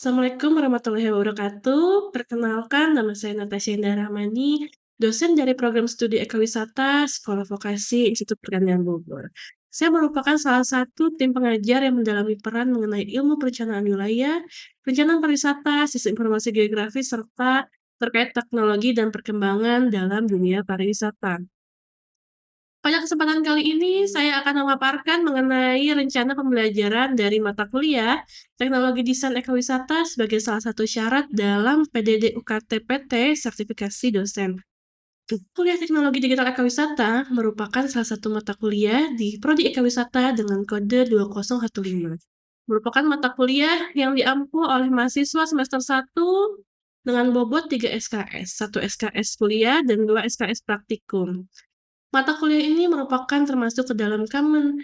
Assalamualaikum warahmatullahi wabarakatuh. Perkenalkan, nama saya Natasha Indah Rahmani, dosen dari program studi Ekowisata Sekolah Vokasi Institut Pertanian Bogor. Saya merupakan salah satu tim pengajar yang mendalami peran mengenai ilmu perencanaan wilayah, perencanaan pariwisata, sistem informasi geografis, serta terkait teknologi dan perkembangan dalam dunia pariwisata. Pada kesempatan kali ini, saya akan memaparkan mengenai rencana pembelajaran dari mata kuliah Teknologi Desain Ekowisata sebagai salah satu syarat dalam PDD UKT-PT Sertifikasi Dosen. Kuliah Teknologi Digital Ekowisata merupakan salah satu mata kuliah di Prodi Ekowisata dengan kode 2015. Merupakan mata kuliah yang diampu oleh mahasiswa semester 1 dengan bobot 3 SKS, 1 SKS kuliah dan 2 SKS praktikum. Mata kuliah ini merupakan termasuk ke dalam Common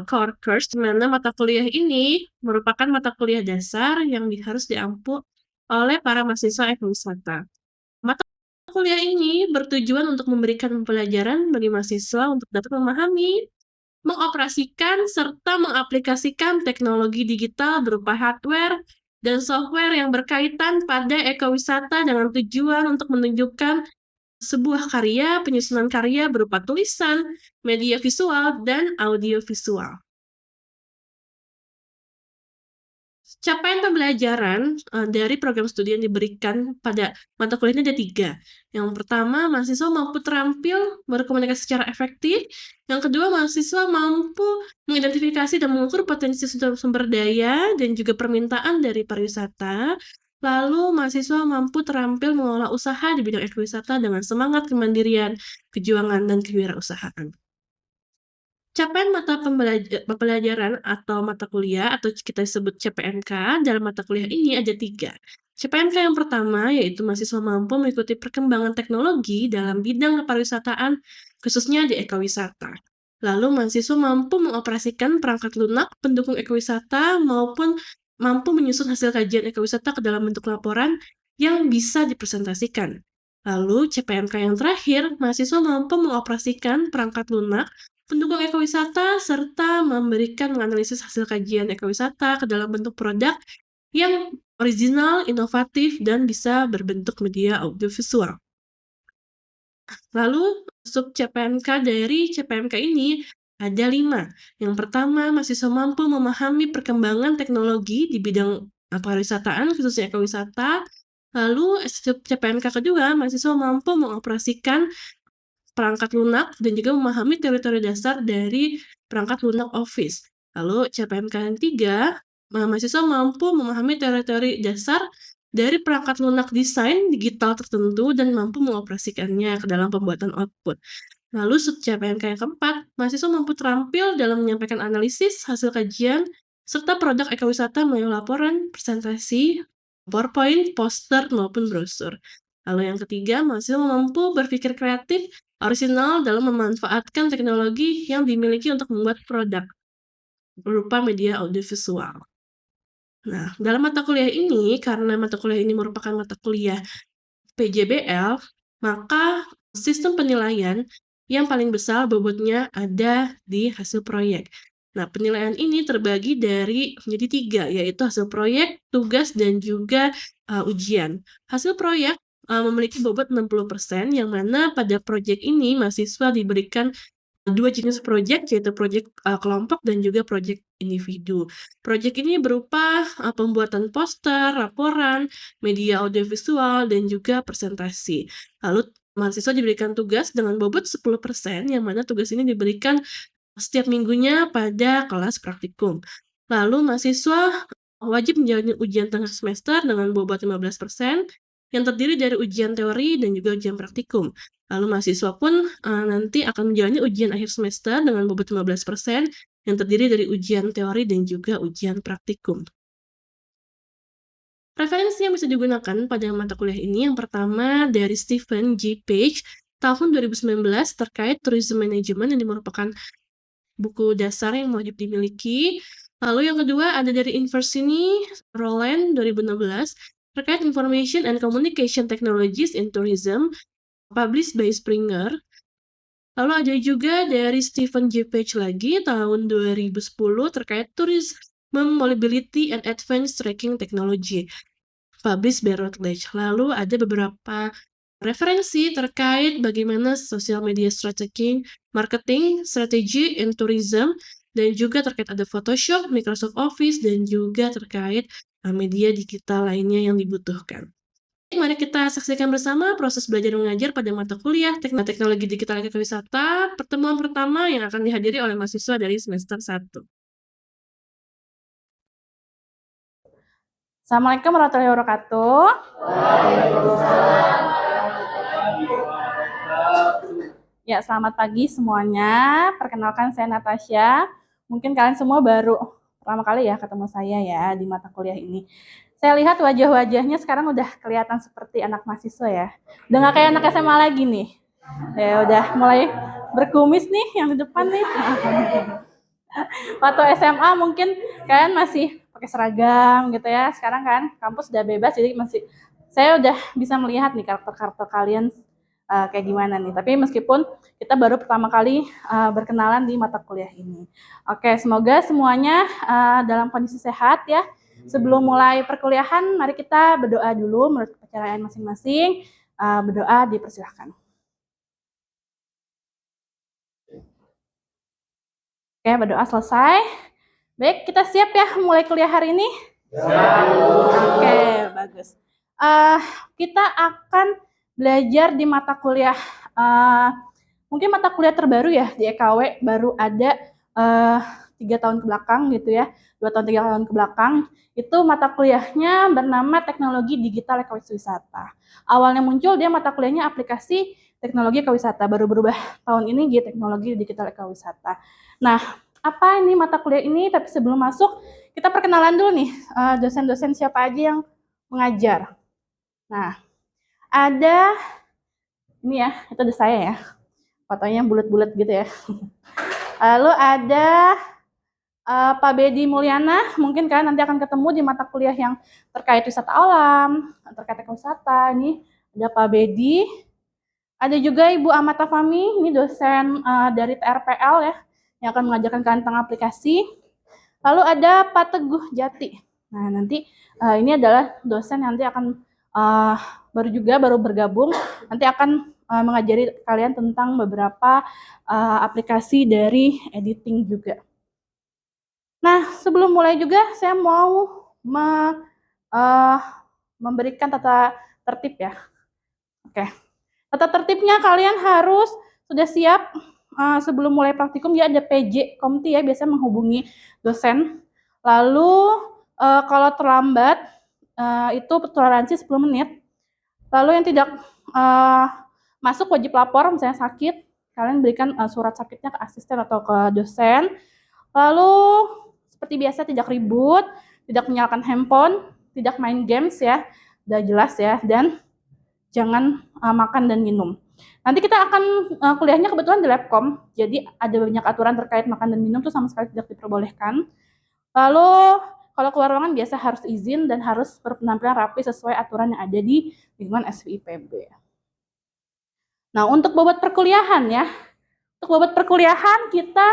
Core Course, di mana mata kuliah ini merupakan mata kuliah dasar yang harus diampu oleh para mahasiswa ekowisata. Mata kuliah ini bertujuan untuk memberikan pembelajaran bagi mahasiswa untuk dapat memahami, mengoperasikan, serta mengaplikasikan teknologi digital berupa hardware dan software yang berkaitan pada ekowisata dengan tujuan untuk menunjukkan sebuah karya, penyusunan karya berupa tulisan, media visual, dan audio visual. Capaian pembelajaran dari program studi yang diberikan pada mata kuliah ini ada 3. Yang pertama, mahasiswa mampu terampil berkomunikasi secara efektif. Yang kedua, mahasiswa mampu mengidentifikasi dan mengukur potensi sumber daya dan juga permintaan dari pariwisata. Lalu, mahasiswa mampu terampil mengelola usaha di bidang ekowisata dengan semangat kemandirian, kejuangan, dan kewirausahaan. Capaian mata pembelajaran atau mata kuliah atau kita sebut CPNK dalam mata kuliah ini ada 3. CPNK yang pertama yaitu mahasiswa mampu mengikuti perkembangan teknologi dalam bidang kepariwisataan, khususnya di ekowisata. Lalu mahasiswa mampu mengoperasikan perangkat lunak pendukung ekowisata maupun mampu menyusun hasil kajian ekowisata ke dalam bentuk laporan yang bisa dipresentasikan. Lalu CPNK yang terakhir, mahasiswa mampu mengoperasikan perangkat lunak pendukung ekowisata, serta memberikan menganalisis hasil kajian ekowisata ke dalam bentuk produk yang original, inovatif, dan bisa berbentuk media audiovisual. Lalu, sub CPNK dari CPNK ini ada 5. Yang pertama, mahasiswa mampu memahami perkembangan teknologi di bidang pariwisataan, khususnya ekowisata. Lalu, sub CPNK kedua, mahasiswa mampu mengoperasikan perangkat lunak dan juga memahami teori-teori dasar dari perangkat lunak Office. Lalu CPNK yang 3, mahasiswa mampu memahami teori-teori dasar dari perangkat lunak desain digital tertentu dan mampu mengoperasikannya ke dalam pembuatan output. Lalu sub CPNK yang keempat, mahasiswa mampu terampil dalam menyampaikan analisis, hasil kajian, serta produk ekowisata melalui laporan, presentasi, PowerPoint, poster, maupun brosur. Lalu yang ketiga, mahasiswa mampu berpikir kreatif, orisinal dalam memanfaatkan teknologi yang dimiliki untuk membuat produk berupa media audiovisual. Nah, dalam mata kuliah ini, karena mata kuliah ini merupakan mata kuliah PJBL, maka sistem penilaian yang paling besar bobotnya ada di hasil proyek. Nah, penilaian ini terbagi menjadi 3, yaitu hasil proyek, tugas, dan juga ujian. Hasil proyek memiliki bobot 60%, yang mana pada proyek ini mahasiswa diberikan 2 jenis proyek, yaitu proyek kelompok dan juga proyek individu. Proyek ini berupa pembuatan poster, laporan, media audiovisual, dan juga presentasi. Lalu mahasiswa diberikan tugas dengan bobot 10%, yang mana tugas ini diberikan setiap minggunya pada kelas praktikum. Lalu mahasiswa wajib menjalani ujian tengah semester dengan bobot 15%, yang terdiri dari ujian teori dan juga ujian praktikum. Lalu mahasiswa pun nanti akan menjalani ujian akhir semester dengan bobot 15%, yang terdiri dari ujian teori dan juga ujian praktikum. Referensi yang bisa digunakan pada mata kuliah ini yang pertama dari Stephen G. Page tahun 2019 terkait tourism management yang merupakan buku dasar yang wajib dimiliki. Lalu yang kedua ada dari Inversini Roland 2016 terkait Information and Communication Technologies in Tourism, published by Springer. Lalu ada juga dari Stephen J. Page lagi tahun 2010 terkait Tourism Mobility and Advanced Tracking Technology, published by Routledge. Lalu ada beberapa referensi terkait bagaimana social media strategy, marketing, strategy, and tourism, dan juga terkait ada Photoshop, Microsoft Office, dan juga terkait media digital lainnya yang dibutuhkan. Mari kita saksikan bersama proses belajar mengajar pada mata kuliah Teknologi Digital Ekowisata, pertemuan pertama yang akan dihadiri oleh mahasiswa dari semester 1. Assalamualaikum warahmatullahi wabarakatuh. Ya, selamat pagi semuanya. Perkenalkan, saya Natasha. Mungkin kalian semua baru pertama kali ya ketemu saya ya di mata kuliah ini. Saya lihat wajah-wajahnya sekarang udah kelihatan seperti anak mahasiswa ya. Udah nggak kayak anak SMA lagi nih. Ya udah mulai berkumis nih yang di depan nih. Waktu SMA mungkin kalian masih pakai seragam gitu ya. Sekarang kan kampus udah bebas, jadi saya udah bisa melihat nih karakter kalian kayak gimana nih. Tapi meskipun kita baru pertama kali berkenalan di mata kuliah ini. Oke, semoga semuanya dalam kondisi sehat ya. Sebelum mulai perkuliahan, mari kita berdoa dulu menurut kepercayaan masing-masing. Berdoa dipersilahkan. Oke, berdoa selesai. Baik, kita siap ya mulai kuliah hari ini? Oke, bagus. Kita akan belajar di mata kuliah, mungkin mata kuliah terbaru ya di EKW, baru ada 3 tahun ke belakang gitu ya, 2 tahun 3 tahun ke belakang. Itu mata kuliahnya bernama Teknologi Digital Ekowisata. Awalnya muncul dia mata kuliahnya aplikasi teknologi ekowisata, baru berubah tahun ini jadi Teknologi Digital Ekowisata. Nah, apa ini mata kuliah ini? Tapi sebelum masuk, kita perkenalan dulu nih dosen-dosen siapa aja yang mengajar. Nah, ada ini ya, itu ada saya ya, fotonya bulat-bulat gitu ya. Lalu ada Pak Bedi Mulyana, mungkin kalian nanti akan ketemu di mata kuliah yang terkait wisata alam, terkait ekowisata. Ini ada Pak Bedi. Ada juga Ibu Amata Fami, ini dosen dari TRPL ya, yang akan mengajarkan kalian tentang aplikasi. Lalu ada Pak Teguh Jati. Nah, nanti ini adalah dosen yang nanti akan baru bergabung, nanti akan mengajari kalian tentang beberapa aplikasi dari editing juga. Nah, sebelum mulai juga saya mau memberikan tata tertib ya. Oke. Tata tertibnya kalian harus sudah siap sebelum mulai praktikum, dia ada PJ Komti ya, biasanya menghubungi dosen. Lalu kalau terlambat itu toleransi 10 menit. Lalu yang tidak masuk wajib lapor, misalnya sakit, kalian berikan surat sakitnya ke asisten atau ke dosen. Lalu seperti biasa tidak ribut, tidak menyalakan handphone, tidak main games ya, udah jelas ya, dan jangan makan dan minum. Nanti kita akan kuliahnya kebetulan di Labcom, jadi ada banyak aturan terkait makan dan minum tuh sama sekali tidak diperbolehkan. Lalu kalau keluar ruangan biasa harus izin dan harus berpenampilan rapi sesuai aturan yang ada di lingkungan SVIPB. Nah, untuk bobot perkuliahan ya, untuk bobot perkuliahan kita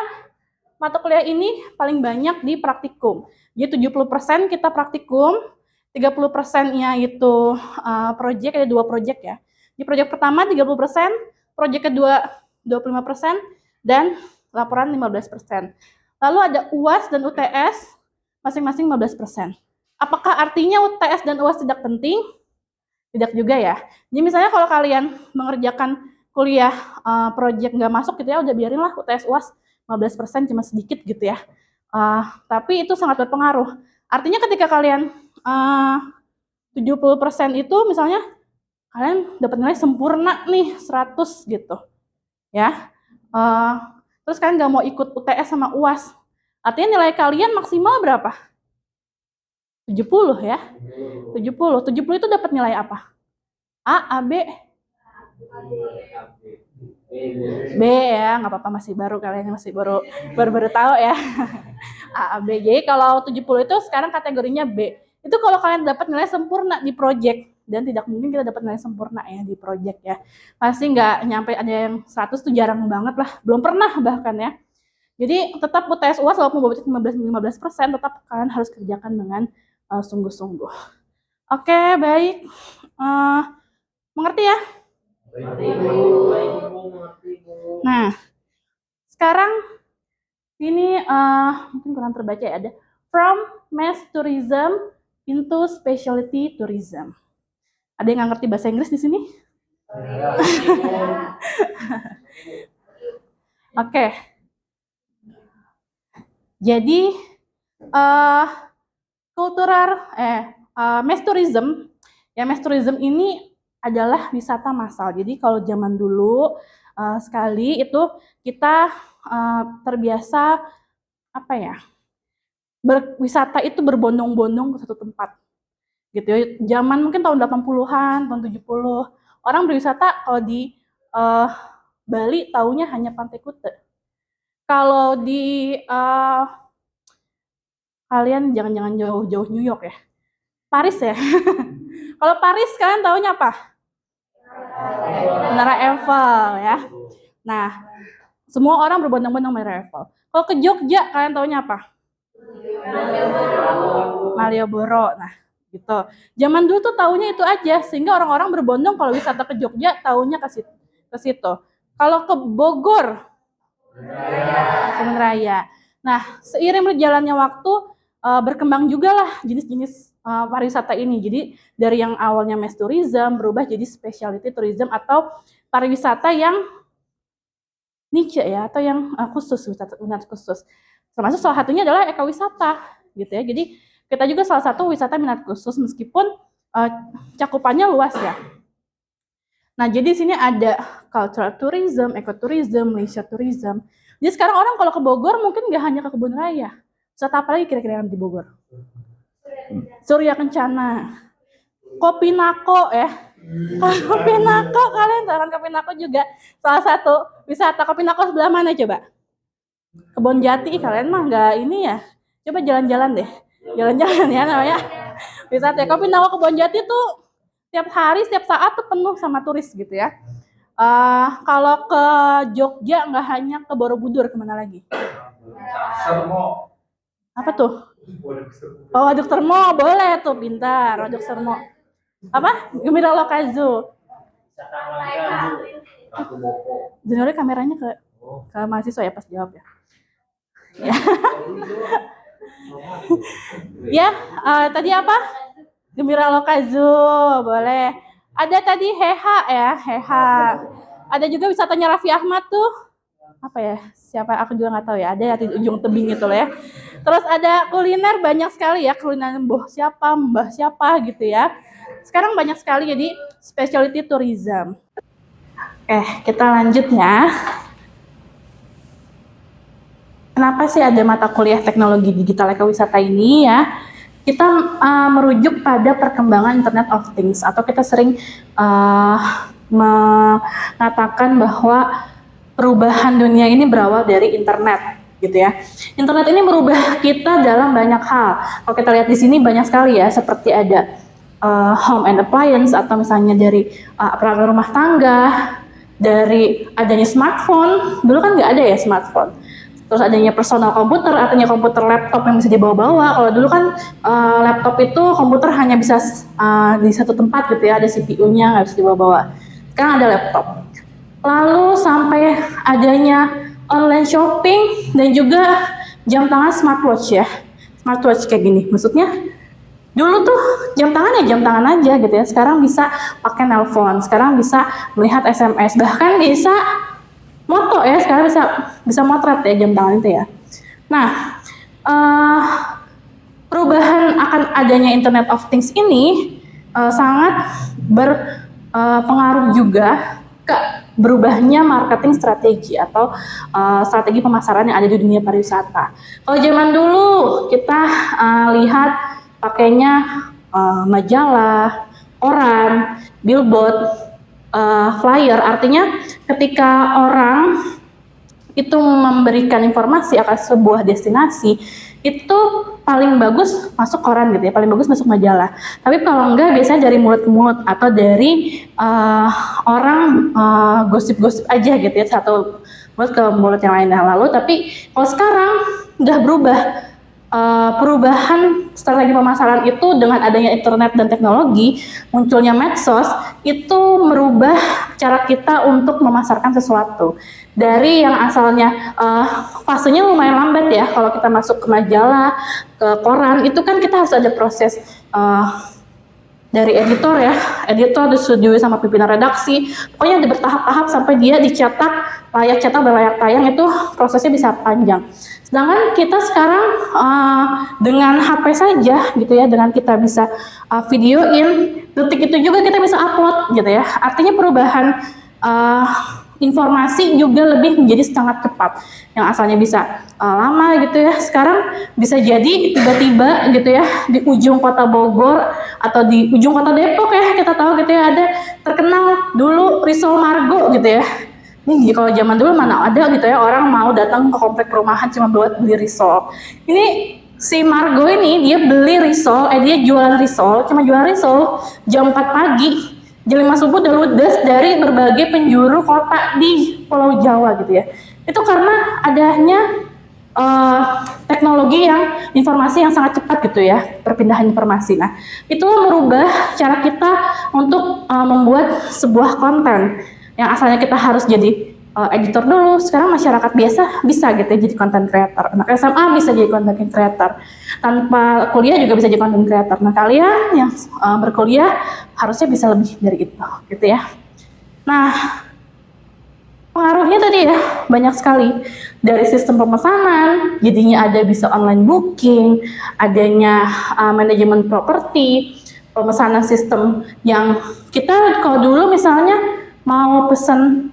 mata kuliah ini paling banyak di praktikum. Jadi 70% kita praktikum, 30%-nya itu proyek, ada 2 proyek ya. Di proyek pertama 30%, proyek kedua 25%, dan laporan 15%. Lalu ada UAS dan UTS, masing-masing 15%. Apakah artinya UTS dan UAS tidak penting? Tidak juga ya. Jadi misalnya kalau kalian mengerjakan kuliah proyek nggak masuk gitu ya, udah biarin lah UTS UAS 15%, cuma sedikit gitu ya. Tapi itu sangat berpengaruh. Artinya ketika kalian 70% itu misalnya kalian dapat nilai sempurna nih 100 gitu ya. Terus kalian nggak mau ikut UTS sama UAS, artinya nilai kalian maksimal berapa? 70 ya. 70 itu dapat nilai apa? A, B, B ya, nggak apa-apa, masih baru, kalian masih baru tahu ya. A, B. Jadi kalau 70 itu sekarang kategorinya B. Itu kalau kalian dapat nilai sempurna di project, dan tidak mungkin kita dapat nilai sempurna ya di project ya. Pasti nggak nyampe, ada yang 100 tuh jarang banget lah, belum pernah bahkan ya. Jadi tetap UTS UAS walaupun bobotnya 15%, tetap kalian harus kerjakan dengan sungguh-sungguh. Oke, baik. Mengerti ya? Nah, sekarang ini mungkin kurang terbaca ya, ada from mass tourism into specialty tourism. Ada yang nggak ngerti bahasa Inggris di sini? Oke. Jadi mass tourism, ya mass tourism ini adalah wisata massal. Jadi kalau zaman dulu sekali itu kita terbiasa apa ya, berwisata itu berbondong-bondong ke satu tempat gitu ya. Zaman mungkin tahun 80-an, tahun 70, orang berwisata kalau di Bali taunya hanya Pantai Kute. Kalau di kalian jangan jauh-jauh New York ya, Paris ya. Kalau Paris kalian taunya apa? Menara Eiffel ya. Nah, semua orang berbondong-bondong Menara Eiffel. Kalau ke Jogja kalian taunya apa? Malioboro. Nah, gitu. Zaman dulu tuh taunya itu aja, sehingga orang-orang berbondong kalau wisata ke Jogja taunya ke situ. Kalau ke Bogor, Kebun Raya. Nah, seiring berjalannya waktu berkembang juga lah jenis-jenis pariwisata ini. Jadi dari yang awalnya mass tourism berubah jadi specialty tourism atau pariwisata yang niche ya, atau yang khusus, minat khusus. Termasuk salah satunya adalah ekowisata gitu ya. Jadi kita juga salah satu wisata minat khusus meskipun cakupannya luas ya. Nah, jadi di sini ada cultural tourism, ecotourism, leisure tourism. Jadi sekarang orang kalau ke Bogor mungkin nggak hanya ke Kebun Raya. Wisata apa lagi kira-kira yang di Bogor? Surya Kencana. Kopi Nako ya. Kopi Nako, kalian tahu kan Kopi Nako juga salah satu wisata. Kopi Nako sebelah mana coba? Kebon Jati, kalian mah nggak ini ya. Coba jalan-jalan deh. Jalan-jalan ya namanya. Wisata Kopi Nako Kebon Jati tuh setiap hari, setiap saat tuh penuh sama turis gitu ya. Kalau ke Jogja nggak hanya ke Borobudur, kemana lagi? Apa tuh? Oh, Waduk Sermo, boleh tuh, pintar. Waduk Sermo. Apa? Gembira Lokazu. Jenori kameranya ke mahasiswa ya pas jawab ya. Ya, tadi apa? Gembira Lokazu, boleh. Ada tadi Heha ya, Heha. Ada juga wisatanya Raffi Ahmad tuh. Apa ya? Siapa? Aku juga nggak tahu ya. Ada di ujung tebing itu loh ya. Terus ada kuliner banyak sekali ya, kuliner mbah siapa gitu ya. Sekarang banyak sekali jadi specialty tourism. Kita lanjut ya. Kenapa sih ada mata kuliah teknologi digital ekowisata ini ya? Kita merujuk pada perkembangan Internet of Things, atau kita sering mengatakan bahwa perubahan dunia ini berawal dari internet gitu ya. Internet ini merubah kita dalam banyak hal. Kalau kita lihat di sini banyak sekali ya, seperti ada home and appliance, atau misalnya dari peralatan rumah tangga, dari adanya smartphone. Dulu kan nggak ada ya smartphone. Terus adanya personal komputer, artinya komputer laptop yang bisa dibawa-bawa. Kalau dulu kan laptop itu komputer hanya bisa di satu tempat gitu ya, ada CPU-nya, nggak bisa dibawa-bawa. Sekarang ada laptop. Lalu sampai adanya online shopping dan juga jam tangan smartwatch ya. Smartwatch kayak gini, maksudnya dulu tuh jam tangan ya jam tangan aja gitu ya. Sekarang bisa pakai nelpon, sekarang bisa melihat SMS, bahkan bisa moto ya, sekarang bisa motret ya jam tangan itu ya. Nah, perubahan akan adanya Internet of Things ini sangat berpengaruh juga ke berubahnya marketing strategi atau strategi pemasaran yang ada di dunia pariwisata. Kalau zaman dulu kita lihat pakainya majalah, koran, billboard, flyer, artinya ketika orang itu memberikan informasi akan sebuah destinasi, itu paling bagus masuk koran gitu ya, paling bagus masuk majalah. Tapi kalau enggak, biasanya dari mulut ke mulut atau dari orang gosip-gosip aja gitu ya, satu buat ke mulut yang lain yang lalu. Tapi kalau sekarang udah berubah. Perubahan strategi pemasaran itu dengan adanya internet dan teknologi, munculnya medsos, itu merubah cara kita untuk memasarkan sesuatu. Dari yang asalnya fasenya lumayan lambat ya, kalau kita masuk ke majalah, ke koran, itu kan kita harus ada proses dari editor ya, editor disetujui sama pimpinan redaksi, pokoknya bertahap-tahap sampai dia dicetak, layak cetak dan layak tayang, itu prosesnya bisa panjang. Sedangkan kita sekarang dengan HP saja gitu ya, dengan kita bisa videoin, detik itu juga kita bisa upload gitu ya. Artinya perubahan informasi juga lebih menjadi sangat cepat. Yang asalnya bisa lama gitu ya, sekarang bisa jadi tiba-tiba gitu ya di ujung kota Bogor atau di ujung kota Depok ya, kita tahu gitu ya, ada terkenal dulu Risol Margo gitu ya. Ini kalau zaman dulu mana ada gitu ya orang mau datang ke komplek perumahan cuma buat beli risol. Ini si Margo ini dia beli risol, dia jualan risol, cuma jualan risol jam 4 pagi. Jam 5 subuh udah ludes dari berbagai penjuru kota di Pulau Jawa gitu ya. Itu karena adanya teknologi yang informasi yang sangat cepat gitu ya, perpindahan informasi. Nah, itu merubah cara kita untuk membuat sebuah konten. Yang asalnya kita harus jadi editor dulu, sekarang masyarakat biasa bisa gitu ya jadi content creator. Anak SMA bisa jadi content creator. Tanpa kuliah juga bisa jadi content creator. Nah, kalian yang berkuliah harusnya bisa lebih dari itu gitu ya. Nah, pengaruhnya tadi ya banyak sekali, dari sistem pemesanan jadinya ada bisa online booking, adanya manajemen properti, pemesanan sistem yang kita kalau dulu misalnya mau pesan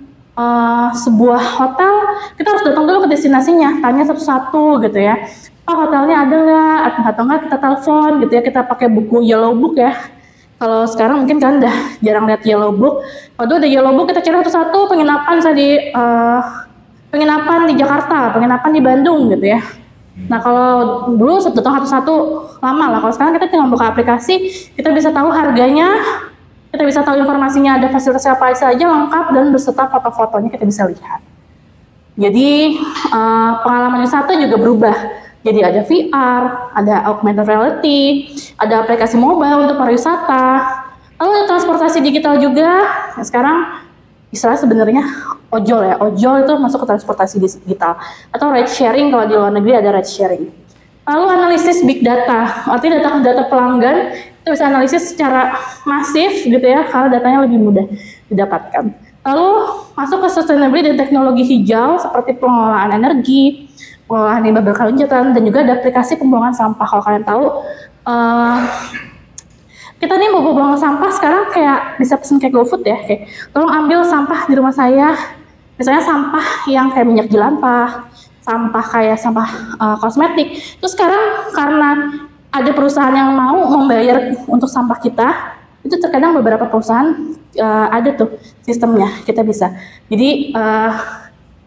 sebuah hotel, kita harus datang dulu ke destinasinya, tanya satu-satu gitu ya, hotelnya ada nggak, atau nggak kita telepon gitu ya, kita pakai buku Yellow Book ya. Kalau sekarang mungkin kan udah jarang lihat Yellow Book. Kalau ada Yellow Book kita cari satu-satu penginapan penginapan di Jakarta, penginapan di Bandung gitu ya. Nah, kalau dulu datang satu-satu lama lah. Kalau sekarang kita tinggal buka aplikasi, kita bisa tahu harganya, kita bisa tahu informasinya, ada fasilitas apa saja lengkap dan beserta foto-fotonya kita bisa lihat. Jadi pengalaman wisata juga berubah. Jadi ada VR, ada augmented reality, ada aplikasi mobile untuk pariwisata. Lalu ada transportasi digital juga. Nah, sekarang istilah sebenarnya ojol ya. Ojol itu masuk ke transportasi digital. Atau ride sharing, kalau di luar negeri ada ride sharing. Lalu analisis big data, artinya data pelanggan itu bisa analisis secara masif gitu ya, karena datanya lebih mudah didapatkan. Lalu masuk ke sustainability dan teknologi hijau seperti pengelolaan energi, pengelolaan limbah berkelanjutan, dan juga ada aplikasi pembuangan sampah. Kalau kalian tahu, kita nih mau buang sampah sekarang kayak bisa pesen kayak GoFood ya, kayak tolong ambil sampah di rumah saya, misalnya sampah yang kayak minyak jelantah, sampah kayak sampah kosmetik. Terus sekarang karena ada perusahaan yang mau membayar untuk sampah kita, itu terkadang beberapa perusahaan ada tuh sistemnya, kita bisa. Jadi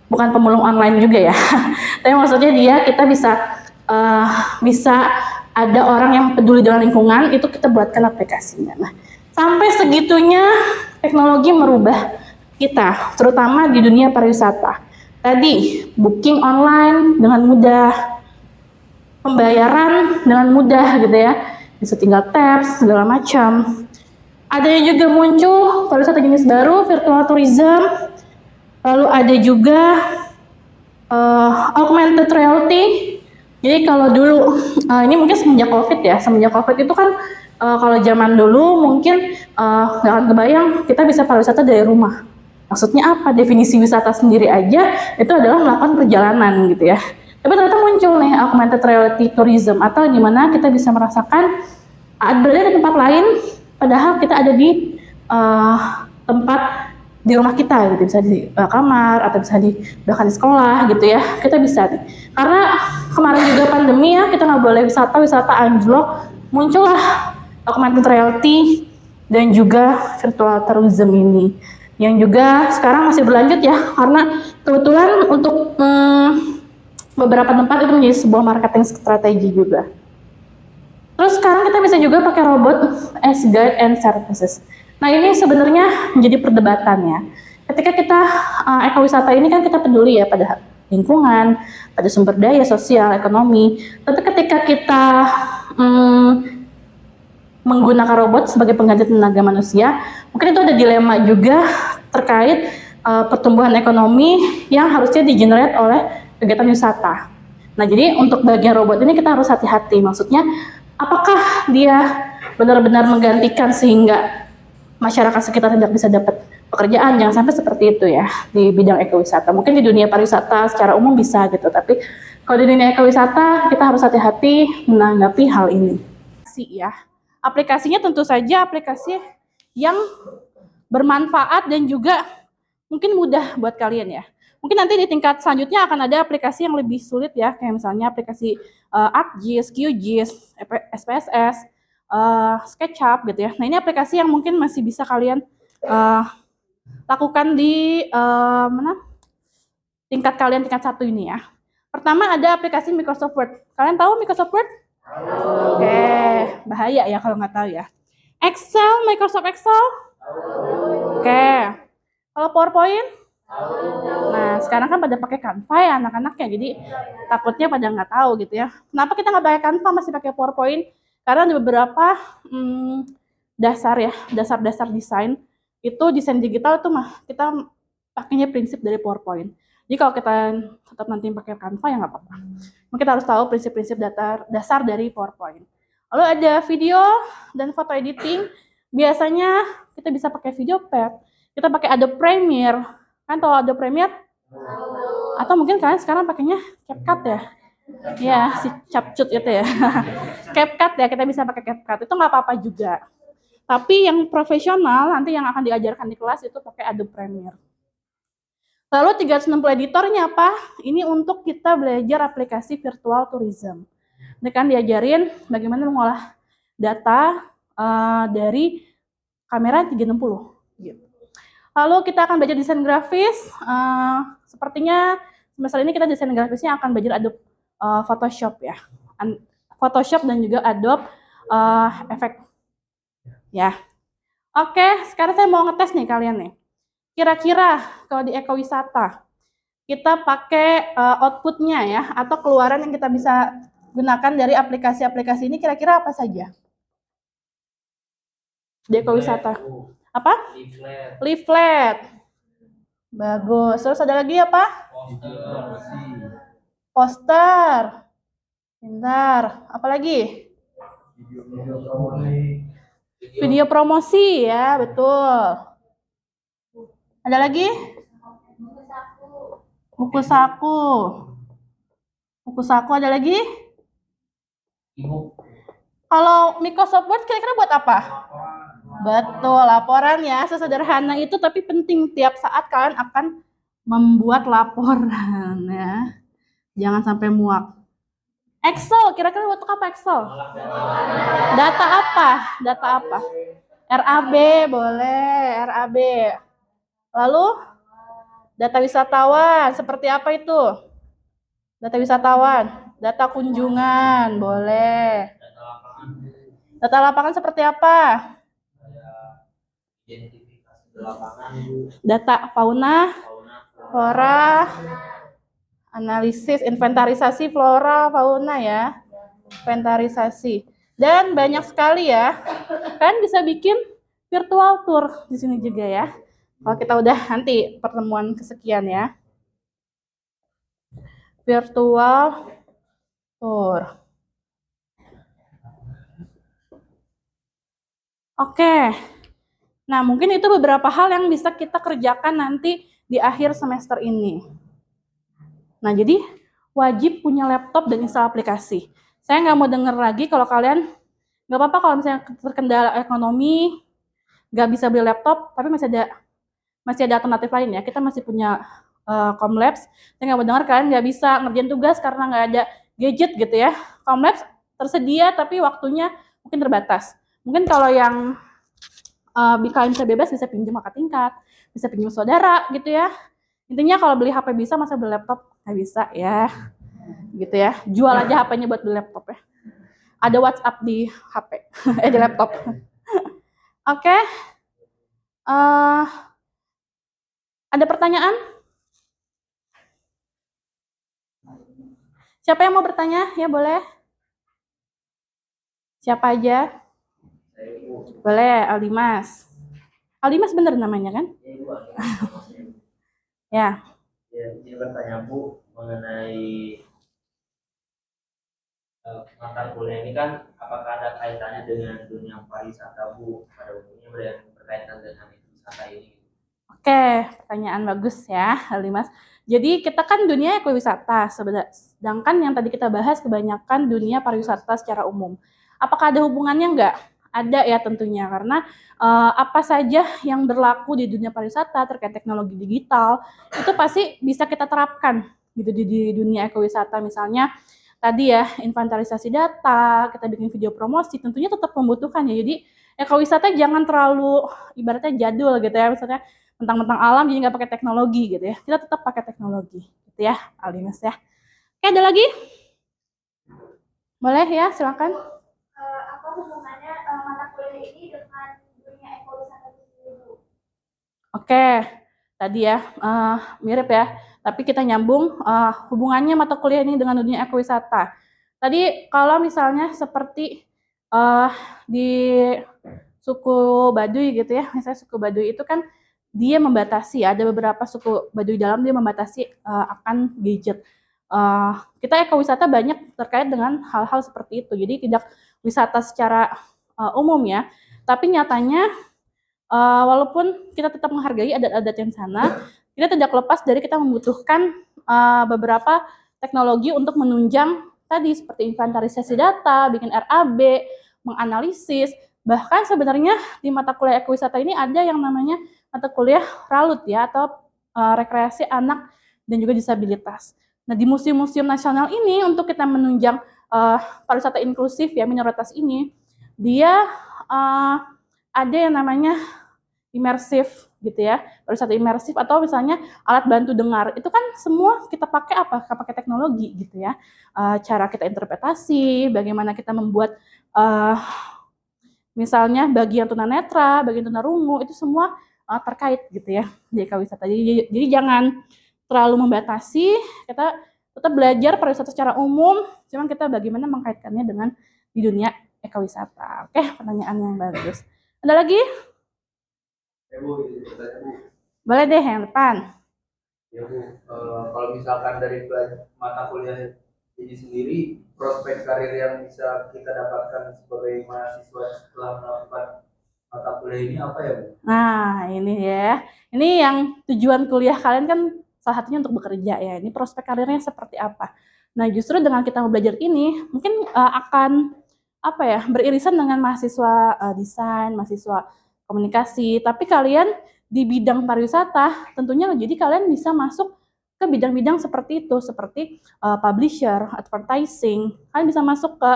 bukan pemulung online juga ya, tapi maksudnya kita bisa ada orang yang peduli dengan lingkungan, itu kita buatkan aplikasinya. Nah, sampai segitunya teknologi merubah kita, terutama di dunia pariwisata. Tadi booking online dengan mudah, pembayaran dengan mudah gitu ya, bisa tinggal tap segala macam. Ada juga muncul pariwisata jenis baru, virtual tourism. Lalu ada juga augmented reality. Jadi kalau dulu, ini mungkin semenjak COVID ya, semenjak COVID itu kan kalau zaman dulu mungkin nggak akan kebayang kita bisa pariwisata dari rumah. Maksudnya apa? Definisi wisata sendiri aja itu adalah melakukan perjalanan gitu ya. Tapi ternyata muncul nih augmented reality tourism, atau di mana kita bisa merasakan berada di tempat lain, padahal kita ada di tempat di rumah kita gitu, bisa di kamar atau bisa bahkan di sekolah gitu ya, kita bisa nih. Karena kemarin juga pandemi ya, kita nggak boleh wisata anjlok, muncullah augmented reality dan juga virtual tourism ini, yang juga sekarang masih berlanjut ya, karena kebetulan untuk beberapa tempat itu menjadi sebuah marketing strategi juga. Terus sekarang kita bisa juga pakai robot as guide and services. Nah, ini sebenarnya menjadi perdebatan ya. ketika kita ekowisata ini kan kita peduli ya pada lingkungan, pada sumber daya sosial, ekonomi. Tapi ketika kita menggunakan robot sebagai pengganti tenaga manusia, mungkin itu ada dilema juga terkait pertumbuhan ekonomi yang harusnya digenerate oleh kegiatan wisata. Nah, jadi untuk bagian robot ini kita harus hati-hati. Maksudnya, apakah dia benar-benar menggantikan sehingga masyarakat sekitar tidak bisa dapat pekerjaan? Jangan sampai seperti itu ya di bidang ekowisata. Mungkin di dunia pariwisata secara umum bisa gitu, tapi kalau di dunia ekowisata kita harus hati-hati menanggapi hal ini. Ya, aplikasinya tentu saja aplikasi yang bermanfaat dan juga mungkin mudah buat kalian ya. Mungkin nanti di tingkat selanjutnya akan ada aplikasi yang lebih sulit ya, kayak misalnya aplikasi ArcGIS, QGIS, SPSS, SketchUp gitu ya. Nah, ini aplikasi yang mungkin masih bisa kalian lakukan di tingkat kalian tingkat 1 ini ya. Pertama ada aplikasi Microsoft Word. Kalian tahu Microsoft Word? Oke, bahaya ya kalau nggak tahu ya. Excel, Microsoft Excel? Oke. Kalau PowerPoint? Nah, sekarang kan pada pakai Canva ya anak-anaknya, jadi takutnya pada nggak tahu gitu ya. Kenapa kita nggak pakai Canva, masih pakai PowerPoint? Karena ada beberapa dasar ya, dasar-dasar desain. Itu desain digital itu kita pakainya prinsip dari PowerPoint. Jadi kalau kita tetap nanti pakai Canva ya nggak apa-apa. Kita harus tahu prinsip-prinsip dasar dari PowerPoint. Lalu ada video dan foto editing. Biasanya kita bisa pakai Videopad, kita pakai Adobe Premiere. Kan tahu Adobe Premiere? Atau mungkin kalian sekarang pakainya CapCut ya? Ya, si capcut itu ya. CapCut ya, kita bisa pakai CapCut. Itu nggak apa-apa juga. Tapi yang profesional nanti yang akan diajarkan di kelas itu pakai Adobe Premiere. Lalu 360 editornya apa? Ini untuk kita belajar aplikasi virtual tourism. Ini kan diajarin bagaimana mengolah data dari kamera 360. Gitu. Lalu kita akan belajar desain grafis. Sepertinya semester ini kita desain grafisnya akan belajar Adobe Photoshop ya. Photoshop dan juga Adobe Effect. Ya. Oke, sekarang saya mau ngetes nih kalian nih. Kira-kira kalau di ekowisata kita pakai outputnya ya, atau keluaran yang kita bisa gunakan dari aplikasi-aplikasi ini kira-kira apa saja? Di ekowisata. Apa? Leaflet. Bagus. Terus ada lagi apa? Poster. Pintar. Apa lagi? Video promosi ya, betul. Ada lagi? Buku saku. Buku saku ada lagi? Kalau Microsoft Word kira-kira buat apa? Betul, laporan ya. Sesederhana itu tapi penting. Tiap saat kalian akan membuat laporan ya. Jangan sampai muak. Excel, kira-kira buat apa Excel? Data apa? Data apa? RAB, boleh. RAB. Lalu, data wisatawan, seperti apa itu? Data wisatawan, data kunjungan, boleh. Data lapangan seperti apa? Data fauna, flora, analisis, inventarisasi flora, fauna ya. Inventarisasi. Dan banyak sekali ya. Kan bisa bikin virtual tour di sini juga ya. Kalau kita udah nanti pertemuan kesekian ya. Virtual tour. Oke. Nah, mungkin itu beberapa hal yang bisa kita kerjakan nanti di akhir semester ini. Nah, jadi wajib punya laptop dan install aplikasi. Saya nggak mau denger lagi kalau kalian, nggak apa-apa kalau misalnya terkendala ekonomi, nggak bisa beli laptop, tapi masih ada alternatif lain ya. Kita masih punya Comlabs. Saya nggak mau dengar kalian nggak bisa ngerjain tugas karena nggak ada gadget gitu ya. Comlabs tersedia, tapi waktunya mungkin terbatas. Mungkin kalau yang kalian bisa bebas, bisa pinjam kakak tingkat, bisa pinjam saudara gitu ya. Intinya kalau beli HP bisa, masa beli laptop nggak bisa ya. Gitu ya. Jual aja HP-nya buat beli laptop ya. Ada WhatsApp di HP, di laptop. Oke. Ada pertanyaan? Siapa yang mau bertanya? Ya boleh. Siapa aja? Boleh, Aldimas. Aldimas bener namanya kan? Ya. Ya, ini bertanya Bu mengenai mata kuliah ini kan apakah ada kaitannya dengan dunia pariwisata Bu pada umumnya berkaitan dengan wisata ini? Oke, pertanyaan bagus ya, Aldimas. Jadi kita kan dunia ekowisata, sedangkan yang tadi kita bahas kebanyakan dunia pariwisata secara umum. Apakah ada hubungannya? Enggak? Ada ya tentunya, karena apa saja yang berlaku di dunia pariwisata terkait teknologi digital, itu pasti bisa kita terapkan gitu di dunia ekowisata. Misalnya tadi ya, inventarisasi data, kita bikin video promosi, tentunya tetap membutuhkan ya. Jadi ekowisata jangan terlalu ibaratnya jadul gitu ya, misalnya mentang-mentang alam jadi nggak pakai teknologi gitu ya. Kita tetap pakai teknologi gitu ya, Aldimas ya. Oke, ada lagi? Boleh ya, silakan. Apa hubungannya mata kuliah ini dengan dunia ekowisata itu? Oke, tadi ya mirip ya. Tapi kita nyambung hubungannya mata kuliah ini dengan dunia ekowisata. Tadi kalau misalnya seperti di suku Baduy gitu ya, misalnya suku Baduy itu kan dia membatasi, ada beberapa suku Baduy dalam dia membatasi akan gadget. Kita ekowisata banyak terkait dengan hal-hal seperti itu. Jadi tidak wisata secara umum ya, tapi nyatanya walaupun kita tetap menghargai adat-adat yang sana, kita tidak lepas dari kita membutuhkan beberapa teknologi untuk menunjang tadi seperti inventarisasi data, bikin RAB, menganalisis. Bahkan sebenarnya di mata kuliah ekowisata ini ada yang namanya mata kuliah RALUT ya, atau rekreasi anak dan juga disabilitas. Nah, di museum-museum nasional ini untuk kita menunjang pariwisata inklusif ya, minoritas ini, dia ada yang namanya imersif gitu ya, pariwisata imersif, atau misalnya alat bantu dengar. Itu kan semua kita pakai apa? Kita pakai teknologi gitu ya. Cara kita interpretasi, bagaimana kita membuat misalnya bagian tunanetra, bagian tunarungu, itu semua terkait gitu ya di ekowisata. Jadi jangan terlalu membatasi, kita tetap belajar pariwisata secara umum, cuman kita bagaimana mengkaitkannya dengan di dunia ekowisata. Oke, pertanyaan yang bagus. Ada lagi? Ya Bu, ini bertanya Bu. Boleh deh yang depan. Ya Bu, kalau misalkan dari mata kuliah ini sendiri, prospek karir yang bisa kita dapatkan sebagai mahasiswa setelah melakukan mata kuliah ini apa ya Bu? Nah, ini ya. Ini yang tujuan kuliah kalian kan salah satunya untuk bekerja ya. Ini prospek karirnya seperti apa? Nah, justru dengan kita belajar ini, mungkin akan apa ya, beririsan dengan mahasiswa desain, mahasiswa komunikasi. Tapi kalian di bidang pariwisata, tentunya jadi kalian bisa masuk ke bidang-bidang seperti itu, seperti publisher, advertising. Kalian bisa masuk ke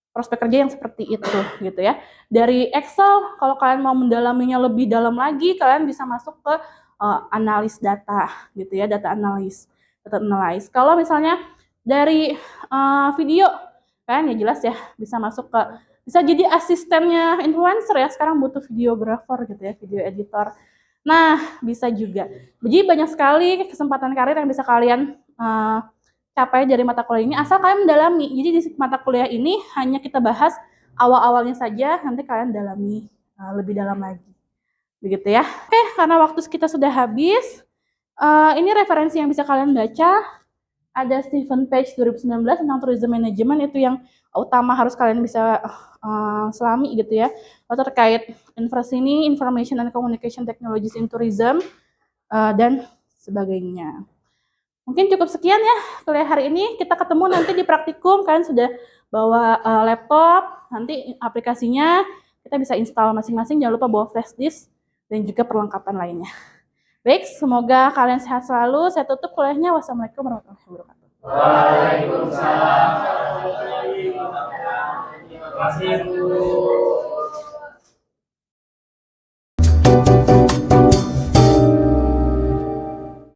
prospek kerja yang seperti itu gitu ya. Dari Excel, kalau kalian mau mendalaminya lebih dalam lagi, kalian bisa masuk ke analis data gitu ya, data analis. Kalau misalnya dari video, kan ya jelas ya, bisa masuk ke, bisa jadi asistennya influencer ya, sekarang butuh videographer gitu ya, video editor. Nah, bisa juga. Jadi banyak sekali kesempatan karir yang bisa kalian capai dari mata kuliah ini, asal kalian mendalami. Jadi di mata kuliah ini hanya kita bahas awal-awalnya saja, nanti kalian dalami lebih dalam lagi. Begitu ya. Oke, karena waktu kita sudah habis, ini referensi yang bisa kalian baca. Ada Stephen Page 2019 tentang tourism management, itu yang utama harus kalian bisa selami gitu ya. Terkait ini information and communication technologies in tourism dan sebagainya. Mungkin cukup sekian ya kuliah hari ini. Kita ketemu nanti di praktikum. Kalian sudah bawa laptop, nanti aplikasinya kita bisa install masing-masing. Jangan lupa bawa flash disk dan juga perlengkapan lainnya. Baik, semoga kalian sehat selalu. Saya tutup kuliahnya. Wassalamualaikum warahmatullahi wabarakatuh. Waalaikumsalam warahmatullahi wabarakatuh. Terima kasih Bu.